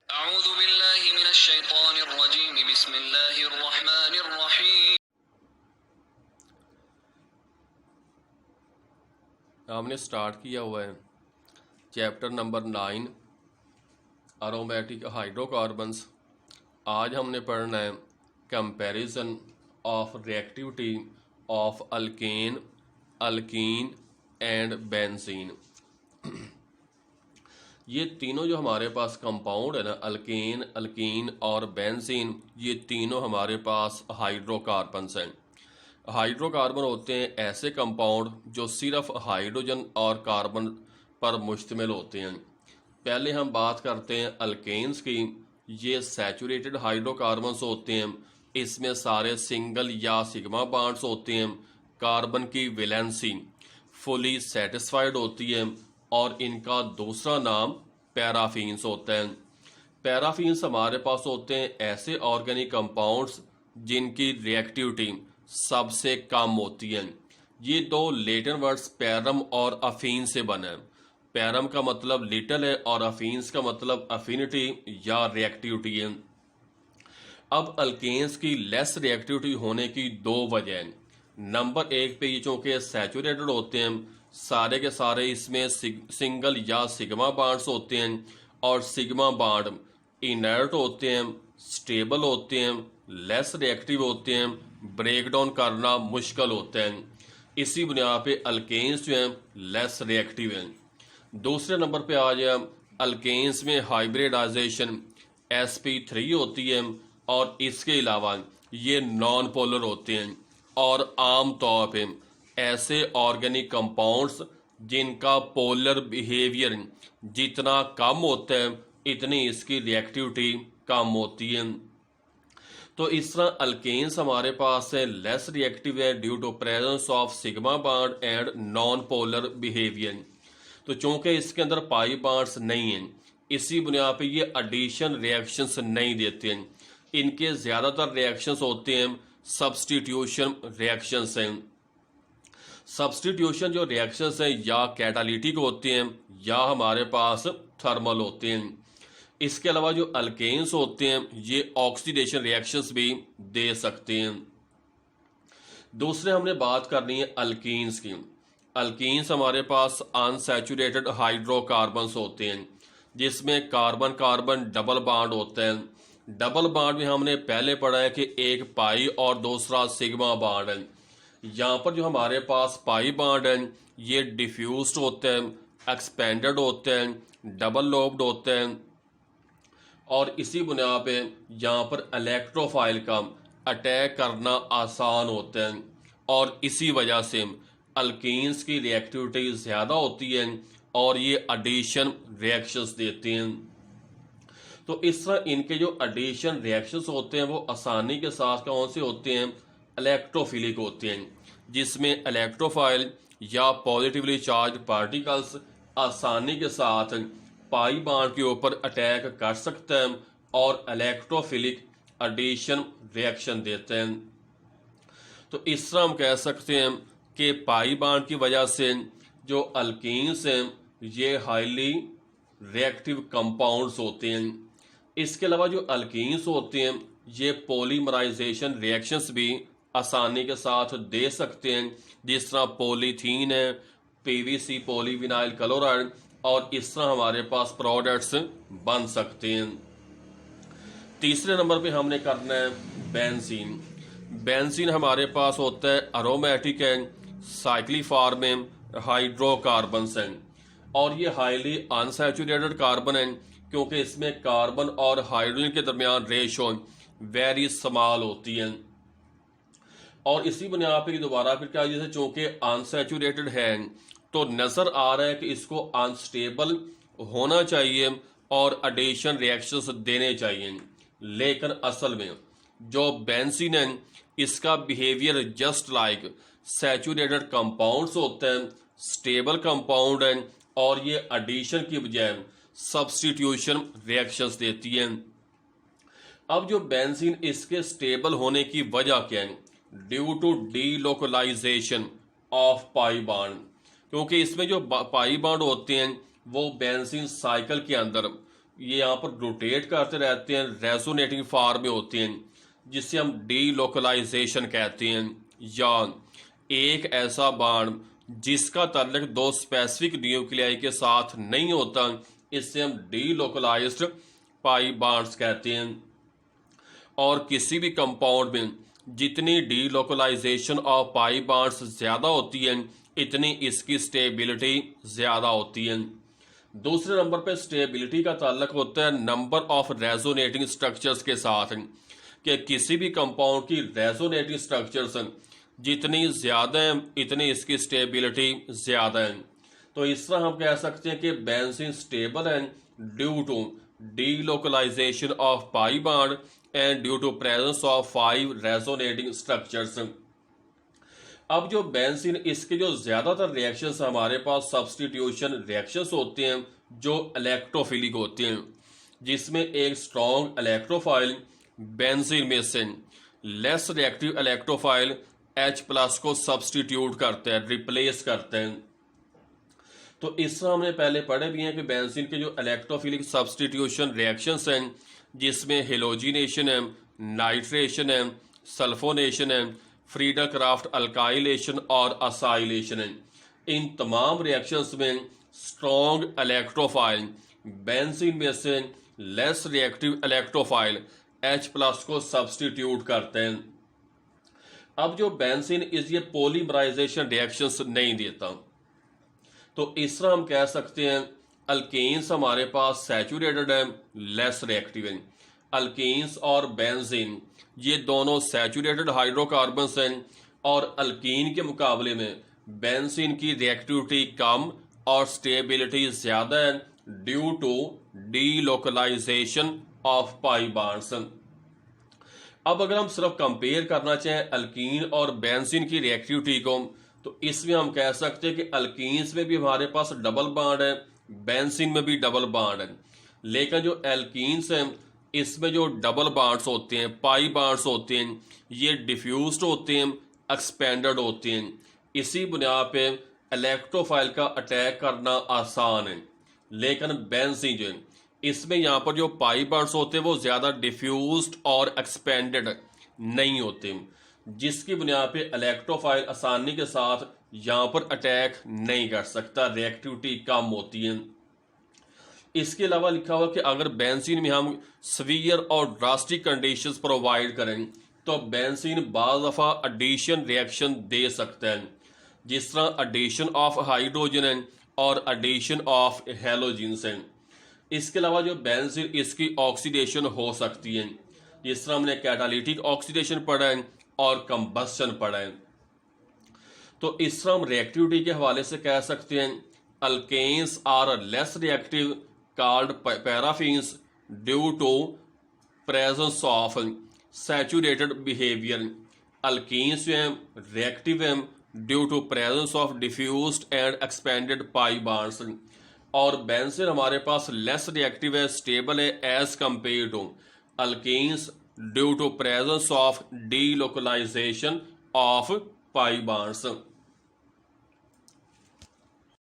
अऊज़ु बिल्लाहि मिनश शैतानिर रजीम बिस्मिल्लाहिर रहमानिर रहीम। हमने स्टार्ट किया हुआ है चैप्टर नंबर 9 अरोमेटिक हाइड्रोकार्बन्स। आज हमने पढ़ना है comparison of reactivity of alkane, alkyne and benzene. ये तीनों जो हमारे पास कंपाउंड है ना, अल्केन, अल्कीन और बेंजीन, ये तीनों हमारे पास हाइड्रोकार्बन्स हैं। हाइड्रोकार्बन होते हैं ऐसे कंपाउंड जो सिर्फ हाइड्रोजन और कार्बन पर मुश्तमिल होते हैं। पहले हम बात करते हैं अल्केन्स की। ये सैचुरेटेड हाइड्रोकार्बन्स होते हैं, इसमें सारे सिंगल या सिग्मा बॉन्ड्स होते हैं। कार्बन की वैलेंसी फुली सेटिस्फाइड होती है और इनका दूसरा नाम पैराफीन्स होता है। पैराफीन्स हमारे पास होते हैं ऐसे ऑर्गेनिक कंपाउंड्स जिनकी रिएक्टिविटी सबसे कम होती है। ये दो लेटिन वर्ड्स पैरम और अफीन से बने हैं। पैरम का मतलब लिटिल है और अफीन्स का मतलब अफिनिटी या रिएक्टिविटी है। अब अल्केन्स की लेस रिएक्टिविटी होने की दो वजह हैं। नंबर एक पे ये चूंकि सैचुरेटेड होते हैं, सारे के सारे इसमें सिंगल या सिग्मा बॉन्ड्स होते हैं और सिग्मा बॉन्ड इनर्ट होते हैं, स्टेबल होते हैं, लेस रिएक्टिव होते हैं, ब्रेक डाउन करना मुश्किल होता है। इसी बुनियाद पे अल्केन्स जो हैं लेस रिएक्टिव हैं। दूसरे नंबर पे आ जाए, अल्केन्स में हाइब्रिडाइजेशन sp3 होती है और इसके अलावा ये नॉन पोलर होते हैं। और आम तौर पे ऐसे ऑर्गेनिक कंपाउंड्स जिनका पोलर बिहेवियर जितना कम होता है, इतनी इसकी रिएक्टिविटी कम होती है। तो इस तरह अल्केन्स हमारे पास है लेस रिएक्टिव है due to presence of sigma bond and non polar behaviour. तो चूंकि इसके अंदर पाई बॉन्ड्स नहीं हैं, इसी बुनियाद पे ये एडिशन रिएक्शंस नहीं देते हैं। इनके ज्यादातर रिएक्शंस होते हैं सब्स्टिट्यूशन रिएक्शंस हैं। सब्स्टिट्यूशन जो रिएक्शंस हैं या कैटालिटिक होते हैं या हमारे पास थर्मल होते हैं। इसके अलावा जो अल्केन्स होते हैं ये ऑक्सीडेशन रिएक्शंस भी दे सकते हैं। दूसरे हमने बात करनी है अल्कीन्स की। अल्कीन्स हमारे पास अनसैचुरेटेड हाइड्रोकार्बन्स होते हैं जिसमें कार्बन कार्बन डबल बॉन्ड होते हैं। डबल बॉन्ड में हमने पहले पढ़ा है कि एक पाई और दूसरा सिग्मा बॉन्ड है। यहाँ पर जो हमारे पास पाई बॉन्ड है ये डिफ्यूज्ड होते हैं, एक्सपेंडेड होते हैं, डबल लोब्ड होते हैं और इसी बुनियाद पे यहाँ पर इलेक्ट्रोफाइल का अटैक करना आसान होता है और इसी वजह से अल्कीन्स की रिएक्टिविटी ज़्यादा होती है और ये एडिशन रिएक्शंस देते हैं। तो इस तरह इनके जो एडिशन रिएक्शंस होते हैं वो आसानी के साथ कौन से होते हैं, इलेक्ट्रोफिलिक होते हैं, जिसमें इलेक्ट्रोफाइल या पॉजिटिवली चार्ज पार्टिकल्स आसानी के साथ पाई बॉन्ड के ऊपर अटैक कर सकते हैं और इलेक्ट्रोफिलिक एडिशन रिएक्शन देते हैं। तो इस तरह हम कह सकते हैं कि पाई बॉन्ड की वजह से जो अल्कीन्स हैं ये हाईली रिएक्टिव कंपाउंड्स होते हैं। इसके अलावा जो अल्कीन्स होते हैं ये पॉलीमराइजेशन रिएक्शंस भी आसानी के साथ दे सकते हैं, जिस तरह पॉलीथीन है, पीवीसी पॉलीविनाइल क्लोराइड, और इस तरह हमारे पास प्रोडक्ट्स बन सकते हैं। तीसरे नंबर पे हमने करना है बेंजीन। बेंजीन हमारे पास होता है अरोमेटिक है, साइक्लिफॉर्म है, हाइड्रोकार्बन्स हैं और ये हाईली अनसैचुरेटेड कार्बन है क्योंकि इसमें कार्बन और हाइड्रोजन के दरमियान रेशो वेरी स्मॉल होती है। और इसी बुनियाद पर दोबारा फिर क्या, जैसे चूंकि अनसैचुरेटेड है तो नजर आ रहा है कि इसको अनस्टेबल होना चाहिए और एडिशन रिएक्शंस देने चाहिए, लेकिन असल में जो बेंजीन है इसका behaviour just like saturated compounds होते हैं, स्टेबल कंपाउंड है और ये एडिशन की बजाय सब्स्टिट्यूशन रिएक्शंस देती है। अब जो बेंजीन इसके स्टेबल होने की वजह क्या है, due to delocalisation of pi bond, क्योंकि इसमें जो पाई बॉन्ड होते हैं वो बेंजीन साइकिल के अंदर ये यहाँ पर रोटेट करते रहते हैं, रेजोनेटिंग फॉर्म में होते हैं, जिसे हम डीलोकलाइजेशन कहते हैं। या एक ऐसा बाण जिसका ताल्लुक दो स्पेसिफिक न्यूक्लियाई के साथ नहीं होता, इससे हम डीलोकलाइज्ड पाई बांड्स कहते हैं। और किसी भी कंपाउंड में जितनी डीलोकलाइजेशन ऑफ पाई बांड्स ज्यादा होती है, इतनी इसकी स्टेबिलिटी ज्यादा होती है। दूसरे नंबर पे स्टेबिलिटी का ताल्लुक होता है नंबर ऑफ रेजोनेटिंग स्ट्रक्चर्स के साथ, कि किसी भी कंपाउंड की रेजोनेटिंग स्ट्रक्चर्स जितनी ज्यादा है, इतनी इसकी स्टेबिलिटी ज्यादा है। तो इस तरह हम कह सकते हैं कि बेंजीन स्टेबल है due to delocalisation of pi bond and due to presence of 5 resonating structures. अब जो बेंजीन, इसके जो ज्यादातर रिएक्शंस हमारे पास सब्स्टिट्यूशन रिएक्शंस होते हैं जो इलेक्ट्रोफिलिक होते हैं, जिसमें एक स्ट्रॉन्ग इलेक्ट्रोफाइल बेंजीन में से लेस रिएक्टिव इलेक्ट्रोफाइल H+ को सब्स्टिट्यूट करते हैं, रिप्लेस करते हैं। तो इस तरह हमने पहले पढ़े भी हैं कि बेंजीन के जो इलेक्ट्रोफिलिक सब्स्टिट्यूशन रिएक्शंस हैं, जिसमें हेलोजिनेशन है, नाइट्रेशन है, सल्फोनेशन है, फ्रीडल क्राफ्ट अल्काइलेशन और असाइलेशन है, इन तमाम रिएक्शंस में स्ट्रॉन्ग इलेक्ट्रोफाइल बेंजीन में से लेस रिएक्टिव इलेक्ट्रोफाइल H+ को सब्स्टिट्यूट करते हैं। अब जो बेंजीन ये पॉलीमराइजेशन रिएक्शंस नहीं देता, तो इस तरह हम कह सकते हैं अल्केन्स हमारे पास सैचुरेटेड है, लेस रिएक्टिव है। अल्केन्स और बेंजीन ये दोनों सैचुरेटेड हाइड्रोकार्बन्स हैं, और अल्कीन के मुकाबले में बेंजीन की रिएक्टिविटी कम और स्टेबिलिटी ज्यादा है due to delocalisation of pi bonds. अब अगर हम सिर्फ कंपेयर करना चाहें अल्कीन और बेंजीन की रिएक्टिविटी को, तो इसमें हम कह सकते हैं कि अल्कीन्स में भी हमारे पास डबल बॉन्ड है, बेंजीन में भी डबल बॉन्ड है। लेकिन जो एल्कीन्स हैं, इसमें जो डबल बॉन्ड्स होते हैं, पाई बॉन्ड्स होते हैं, ये डिफ्यूज्ड होते हैं, एक्सपेंडेड होते हैं। इसी बुनियाद पे इलेक्ट्रोफाइल का अटैक करना आसान है। लेकिन बेंजीन जो है, इसमें यहाँ पर जो पाई बॉन्ड्स होते हैं वो ज्यादा डिफ्यूज्ड और एक्सपेंडेड नहीं होते, जिसकी बुनियाद पे इलेक्ट्रोफाइल आसानी के साथ यहाँ पर अटैक नहीं कर सकता, रिएक्टिविटी कम होती है। इसके अलावा लिखा हुआ कि अगर बेंजीन में हम सीवियर और ड्रास्टिक कंडीशंस प्रोवाइड करें, तो बेंजीन बाज़ दफ़ा एडिशन रिएक्शन दे सकता है, जिस तरह एडिशन ऑफ हाइड्रोजन और एडिशन ऑफ हेलोजन्स हैं। इसके अलावा जो बेंजीन, इसकी ऑक्सीडेशन हो सकती है, जिस तरह हमने कैटालिटिक ऑक्सीडेशन पढ़ा है और कंबस्शन पढ़ा है। तो इस तरह हम रिएक्टिविटी के हवाले से कह सकते हैं alkanes are less reactive called paraffins due to presence of saturated behaviour. Alkenes जो हैं रिएक्टिव हैं due to presence of diffused and expanded pi bonds, और बेंजीन हमारे पास लेस रिएक्टिव है, स्टेबल है as compare to alkenes due to presence of delocalisation of pi bonds.